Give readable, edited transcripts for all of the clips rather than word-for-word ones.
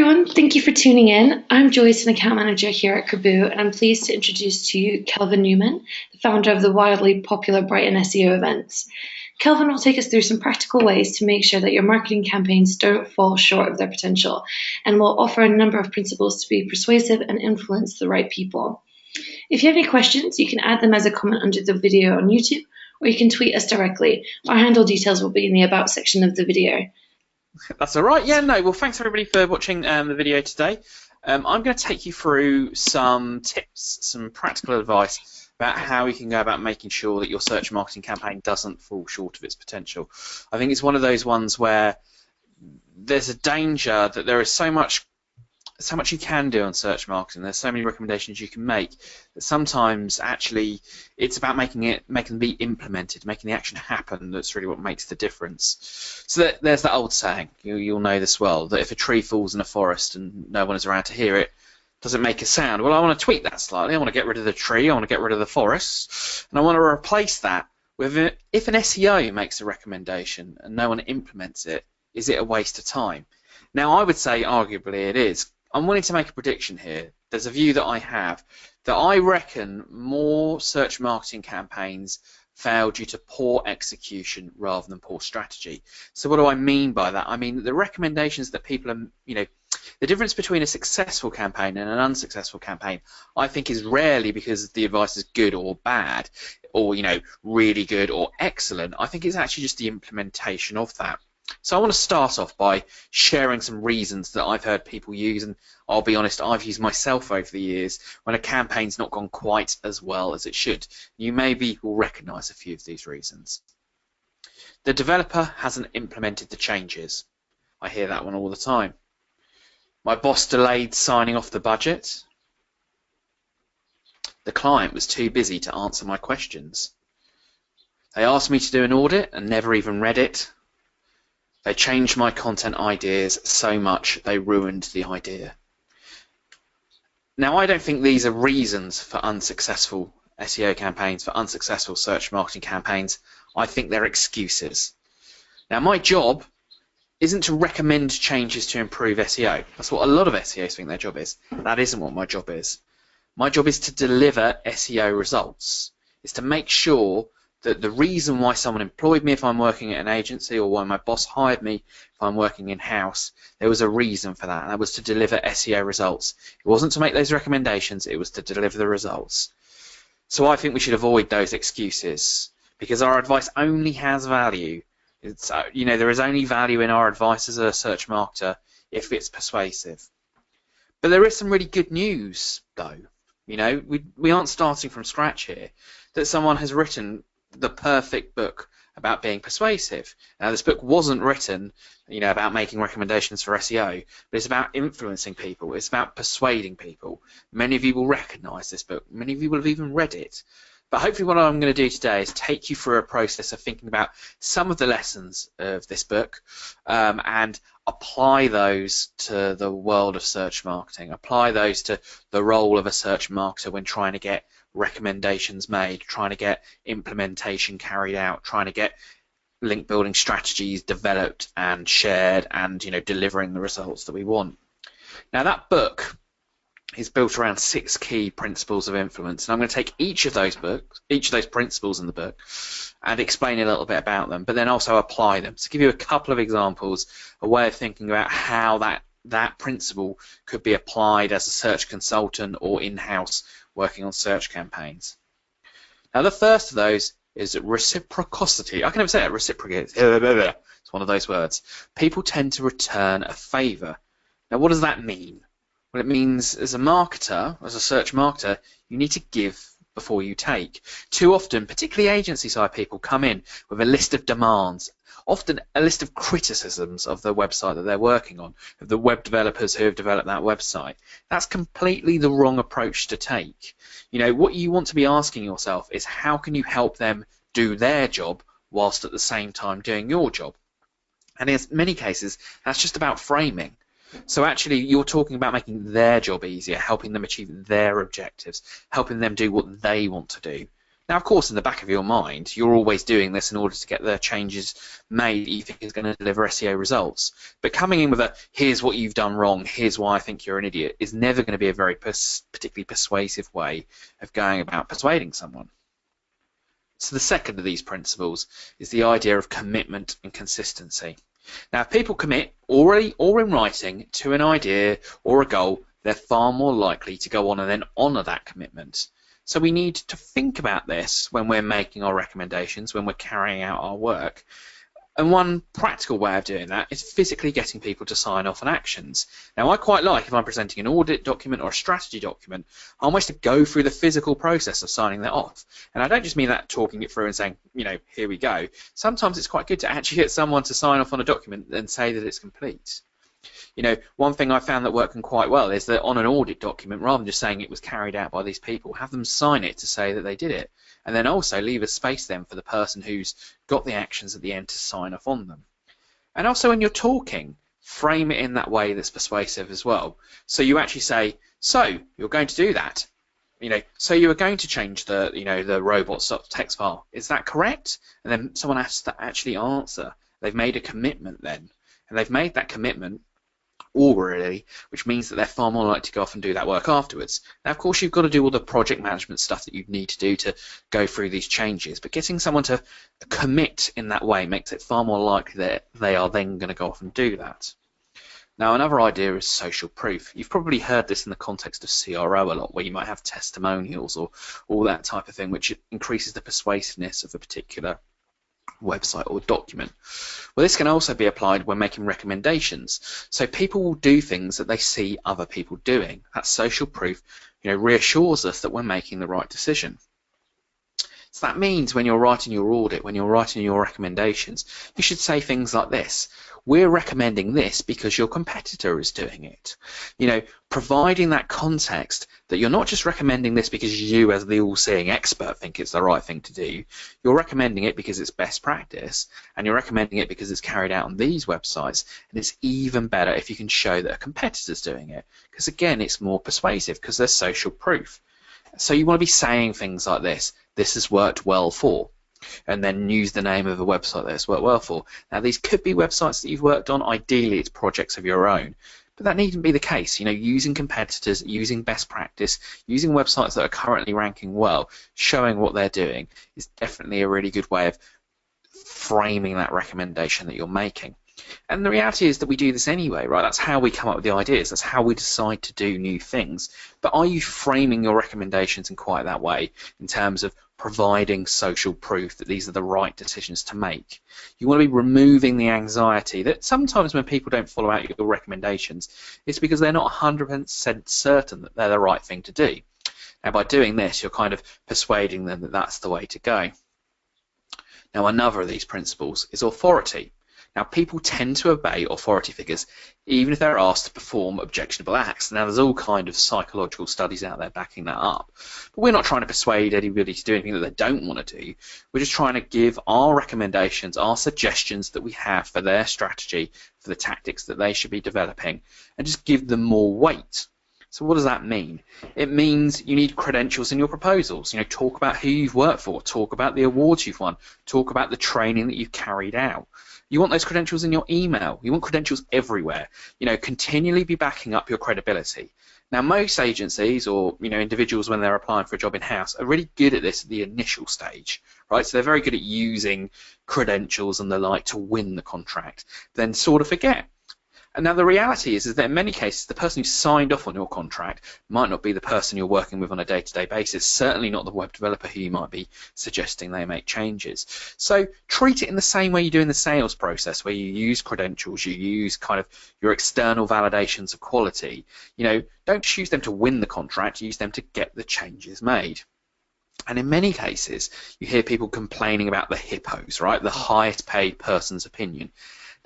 everyone, thank you for tuning in. I'm Joyce, an account manager here at Kaboo, and I'm pleased to introduce to you Kelvin Newman, the founder of the wildly popular Brighton SEO events. Kelvin will take us through some practical ways to make sure that your marketing campaigns don't fall short of their potential, and will offer a number of principles to be persuasive and influence the right people. If you have any questions, you can add them as a comment under the video on YouTube, or you can tweet us directly. Our handle details will be in the About section of the video. That's all right. Yeah, no. Well, thanks everybody for watching the video today. I'm going to take you through some tips, some practical advice about how you can go about making sure that your search marketing campaign doesn't fall short of its potential. I think it's one of those ones where there's a danger that there is so much you can do on search marketing. There's so many recommendations you can make that sometimes actually it's about making them be implemented, making the action happen. That's really what makes the difference. So there's that old saying, you'll know this well, that if a tree falls in a forest and no one is around to hear it, does it make a sound? Well, I want to tweak that slightly. I want to get rid of the tree, I want to get rid of the forest, and I want to replace that with if an SEO makes a recommendation and no one implements it, is it a waste of time? Now, I would say arguably it is. I'm willing to make a prediction here. There's a view that I have that I reckon more search marketing campaigns fail due to poor execution rather than poor strategy. So what do I mean by that? I mean the recommendations that people are, the difference between a successful campaign and an unsuccessful campaign, I think, is rarely because the advice is good or bad, or really good or excellent. I think it's actually just the implementation of that. So I want to start off by sharing some reasons that I've heard people use, and I'll be honest, I've used myself over the years when a campaign's not gone quite as well as it should. You maybe will recognise a few of these reasons. The developer hasn't implemented the changes. I hear that one all the time. My boss delayed signing off the budget. The client was too busy to answer my questions. They asked me to do an audit and never even read it. They changed my content ideas so much they ruined the idea. Now, I don't think these are reasons for unsuccessful SEO campaigns, for unsuccessful search marketing campaigns. I think they're excuses. Now, my job isn't to recommend changes to improve SEO. That's what a lot of SEOs think their job is. That isn't what my job is. My job is to deliver SEO results. It's to make sure that the reason why someone employed me if I'm working at an agency, or why my boss hired me if I'm working in-house, there was a reason for that, and that was to deliver SEO results. It wasn't to make those recommendations, it was to deliver the results. So I think we should avoid those excuses, because our advice only has value. It's, there is only value in our advice as a search marketer if it's persuasive. But there is some really good news, though. We aren't starting from scratch here. That someone has written the perfect book about being persuasive. Now, this book wasn't written, about making recommendations for SEO, but it's about influencing people. It's about persuading people. Many of you will recognise this book. Many of you will have even read it. But hopefully what I'm going to do today is take you through a process of thinking about some of the lessons of this book and apply those to the world of search marketing. Apply those to the role of a search marketer when trying to get recommendations made, trying to get implementation carried out, trying to get link building strategies developed and shared, and delivering the results that we want. Now, that book is built around 6 key principles of influence, and I'm going to take each of those principles in the book and explain a little bit about them, but then also apply them. So give you a couple of examples, a way of thinking about how that principle could be applied as a search consultant or in-house working on search campaigns. Now, the first of those is reciprocity. I can never say it. Reciprocate. It's one of those words. People tend to return a favour. Now, what does that mean? Well, it means as a marketer, as a search marketer, you need to give before you take. Too often, particularly agency-side people, come in with a list of demands, often a list of criticisms of the website that they're working on, of the web developers who have developed that website. That's completely the wrong approach to take. What you want to be asking yourself is, how can you help them do their job whilst at the same time doing your job? And in many cases, that's just about framing. So actually, you're talking about making their job easier, helping them achieve their objectives, helping them do what they want to do, Now, of course, in the back of your mind, you're always doing this in order to get the changes made that you think is going to deliver SEO results. But coming in with a, here's what you've done wrong, here's why I think you're an idiot, is never going to be a very particularly persuasive way of going about persuading someone. So the second of these principles is the idea of commitment and consistency. Now, if people commit orally or in writing to an idea or a goal, they're far more likely to go on and then honour that commitment. So we need to think about this when we're making our recommendations, when we're carrying out our work. And one practical way of doing that is physically getting people to sign off on actions. Now, I quite like, if I'm presenting an audit document or a strategy document, I almost to go through the physical process of signing that off. And I don't just mean that talking it through and saying, you know, here we go. Sometimes it's quite good to actually get someone to sign off on a document and say that it's complete. You know, one thing I found that working quite well is that on an audit document, rather than just saying it was carried out by these people, have them sign it to say that they did it, and then also leave a space then for the person who's got the actions at the end to sign off on them. And also when you're talking, frame it in that way that's persuasive as well. So you actually say, so you're going to do that. You know, so you are going to change the, you know, the robots.txt file. Is that correct? And then someone has to actually answer. They've made a commitment then, and they've made that commitment already, which means that they're far more likely to go off and do that work afterwards. Now, of course, you've got to do all the project management stuff that you need to do to go through these changes, but getting someone to commit in that way makes it far more likely that they are then going to go off and do that. Now, another idea is social proof. You've probably heard this in the context of CRO a lot, where you might have testimonials or all that type of thing, which increases the persuasiveness of a particular website or document. Well, this can also be applied when making recommendations. So people will do things that they see other people doing. That social proof, you know, reassures us that we're making the right decision. So that means when you're writing your audit, when you're writing your recommendations, you should say things like this. We're recommending this because your competitor is doing it. You know, providing that context that you're not just recommending this because you as the all-seeing expert think it's the right thing to do. You're recommending it because it's best practice, and you're recommending it because it's carried out on these websites, and it's even better if you can show that a competitor's doing it, because again, it's more persuasive because there's social proof. So you want to be saying things like this. This has worked well for, and then use the name of a website that it's worked well for. Now, these could be websites that you've worked on. Ideally, it's projects of your own, but that needn't be the case. You know, using competitors, using best practice, using websites that are currently ranking well, showing what they're doing is definitely a really good way of framing that recommendation that you're making. And the reality is that we do this anyway, right? That's how we come up with the ideas. That's how we decide to do new things. But are you framing your recommendations in quite that way, in terms of providing social proof that these are the right decisions to make? You want to be removing the anxiety that sometimes when people don't follow out your recommendations, it's because they're not 100% certain that they're the right thing to do. Now, by doing this, you're kind of persuading them that that's the way to go. Now, another of these principles is authority. Now, people tend to obey authority figures even if they're asked to perform objectionable acts. Now, there's all kind of psychological studies out there backing that up. But we're not trying to persuade anybody to do anything that they don't want to do. We're just trying to give our recommendations, our suggestions that we have for their strategy, for the tactics that they should be developing, and just give them more weight. So what does that mean? It means you need credentials in your proposals. You know, talk about who you've worked for, talk about the awards you've won, talk about the training that you've carried out. You want those credentials in your email. You want credentials everywhere. You know, continually be backing up your credibility. Now, most agencies or, you know, individuals when they're applying for a job in-house are really good at this at the initial stage, right? So they're very good at using credentials and the like to win the contract, then sort of forget. And now the reality is that in many cases, the person who signed off on your contract might not be the person you're working with on a day-to-day basis, certainly not the web developer who you might be suggesting they make changes. So treat it in the same way you do in the sales process, where you use credentials, you use kind of your external validations of quality. You know, don't just use them to win the contract, use them to get the changes made. And in many cases, you hear people complaining about the Hippos, right? The highest paid person's opinion.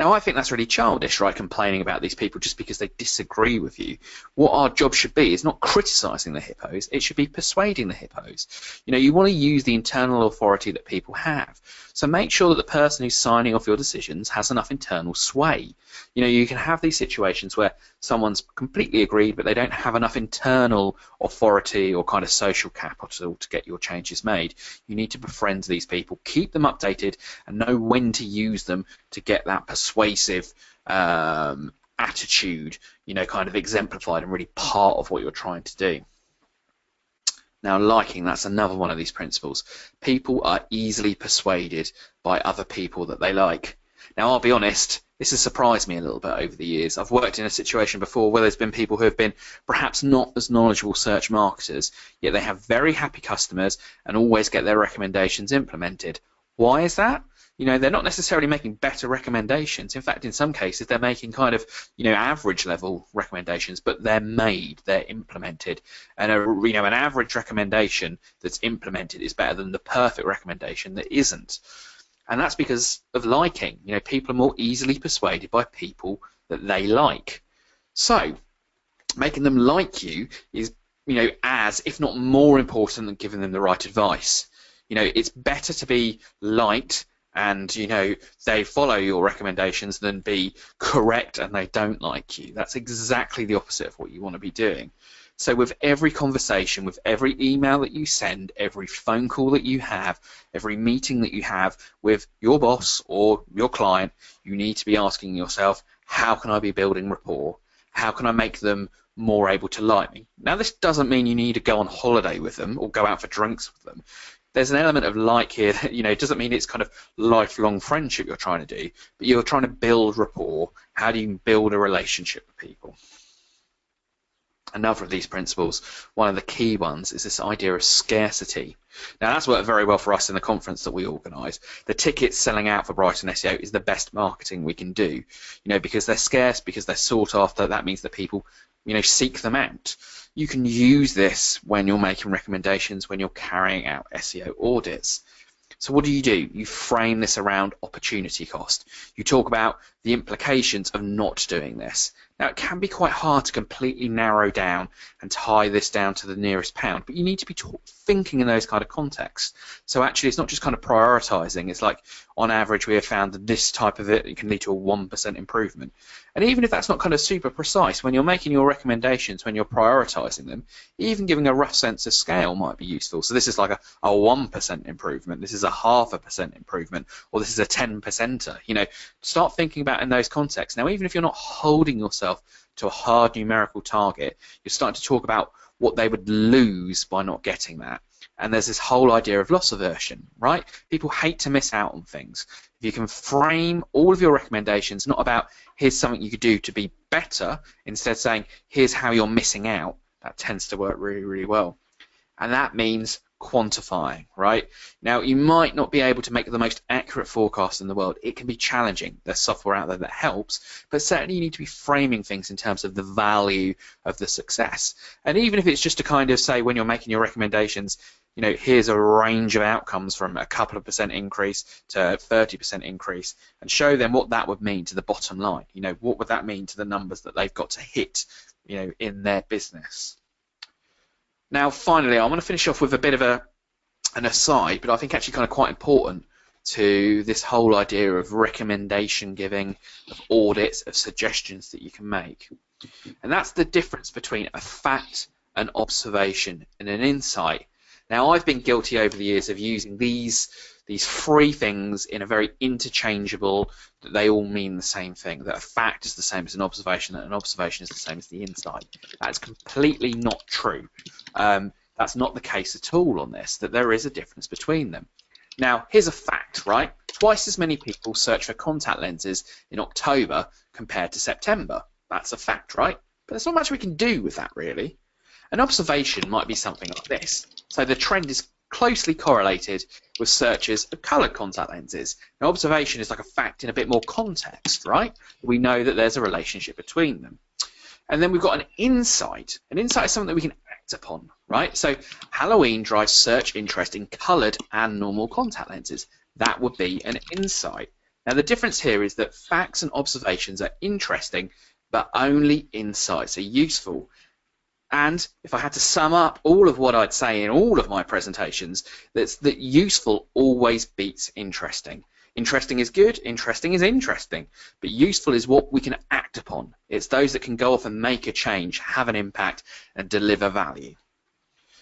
Now, I think that's really childish, right, complaining about these people just because they disagree with you. What our job should be is not criticising the hippos, it should be persuading the hippos. You want to use the internal authority that people have. So make sure that the person who's signing off your decisions has enough internal sway. You can have these situations where someone's completely agreed, but they don't have enough internal authority or kind of social capital to get your changes made. You need to befriend these people, keep them updated, and know when to use them to get that persuasive attitude, kind of exemplified and really part of what you're trying to do. Now, liking, that's another one of these principles. People are easily persuaded by other people that they like. Now, I'll be honest, this has surprised me a little bit over the years. I've worked in a situation before where there's been people who have been perhaps not as knowledgeable search marketers, yet they have very happy customers and always get their recommendations implemented. Why is that? They're not necessarily making better recommendations. In fact, in some cases, they're making kind of, average level recommendations, but they're made, they're implemented. And an average recommendation that's implemented is better than the perfect recommendation that isn't. And that's because of liking. People are more easily persuaded by people that they like. So making them like you is, as, if not more important than giving them the right advice. It's better to be liked and they follow your recommendations than be correct and they don't like you. That's exactly the opposite of what you want to be doing. So with every conversation, with every email that you send, every phone call that you have, every meeting that you have with your boss or your client, you need to be asking yourself, how can I be building rapport? How can I make them more able to like me? Now, this doesn't mean you need to go on holiday with them or go out for drinks with them. There's an element of like here that, it doesn't mean it's kind of lifelong friendship you're trying to do, but you're trying to build rapport. How do you build a relationship with people? Another of these principles, one of the key ones, is this idea of scarcity. Now, that's worked very well for us in the conference that we organise. The tickets selling out for Brighton SEO is the best marketing we can do, because they're scarce, because they're sought after. That means that people, seek them out. You can use this when you're making recommendations, when you're carrying out SEO audits. So what do? You frame this around opportunity cost. You talk about the implications of not doing this. Now, it can be quite hard to completely narrow down and tie this down to the nearest pound, but you need to be thinking in those kind of contexts. So actually, it's not just kind of prioritizing. It's like, on average, we have found that this type of it can lead to a 1% improvement. And even if that's not kind of super precise, when you're making your recommendations, when you're prioritizing them, even giving a rough sense of scale might be useful. So this is like a 1% improvement, this is a 0.5% improvement, or this is a 10%er. Start thinking about in those contexts. Now, even if you're not holding yourself to a hard numerical target, you're starting to talk about what they would lose by not getting that. And there's this whole idea of loss aversion, right? People hate to miss out on things. If you can frame all of your recommendations not about here's something you could do to be better, instead saying here's how you're missing out, that tends to work really, really well. And that means quantifying, right? Now, you might not be able to make the most accurate forecast in the world. It can be challenging. There's software out there that helps, but certainly you need to be framing things in terms of the value of the success. And even if it's just to kind of say, when you're making your recommendations, here's a range of outcomes from a couple of % increase to 30% increase, and show them what that would mean to the bottom line. What would that mean to the numbers that they've got to hit, in their business. Now, finally, I want to finish off with a bit of an aside, but I think actually kind of quite important to this whole idea of recommendation giving, of audits, of suggestions that you can make. And that's the difference between a fact, an observation, and an insight. Now, I've been guilty over the years of using these three things in a very interchangeable, that they all mean the same thing, that a fact is the same as an observation, that an observation is the same as the insight. That's completely not true. That's not the case at all on this, that there is a difference between them. Now, here's a fact, right? Twice as many people search for contact lenses in October compared to September. That's a fact, right? But there's not much we can do with that, really. An observation might be something like this. So the trend is closely correlated with searches of coloured contact lenses. Now, observation is like a fact in a bit more context, right? We know that there's a relationship between them. And then we've got an insight. An insight is something that we can act upon, right? So Halloween drives search interest in coloured and normal contact lenses. That would be an insight. Now the difference here is that facts and observations are interesting, but only insights are useful. And if I had to sum up all of what I'd say in all of my presentations, that's that useful always beats interesting. Interesting is good, interesting is interesting, but useful is what we can act upon. It's those that can go off and make a change, have an impact, and deliver value.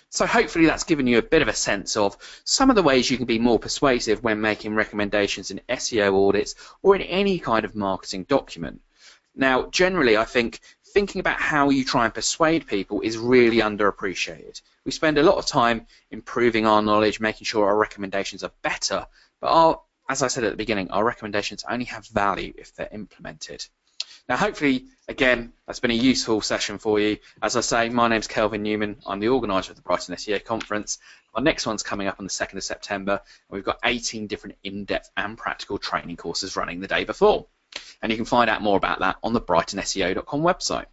So hopefully that's given you a bit of a sense of some of the ways you can be more persuasive when making recommendations in SEO audits or in any kind of marketing document. Now, generally, I think thinking about how you try and persuade people is really underappreciated. We spend a lot of time improving our knowledge, making sure our recommendations are better, but as I said at the beginning, our recommendations only have value if they're implemented. Now, hopefully, again, that's been a useful session for you. As I say, my name's Kelvin Newman. I'm the organiser of the Brighton SEO conference. Our next one's coming up on the 2nd of September, and we've got 18 different in-depth and practical training courses running the day before. And you can find out more about that on the brightonSEO.com website.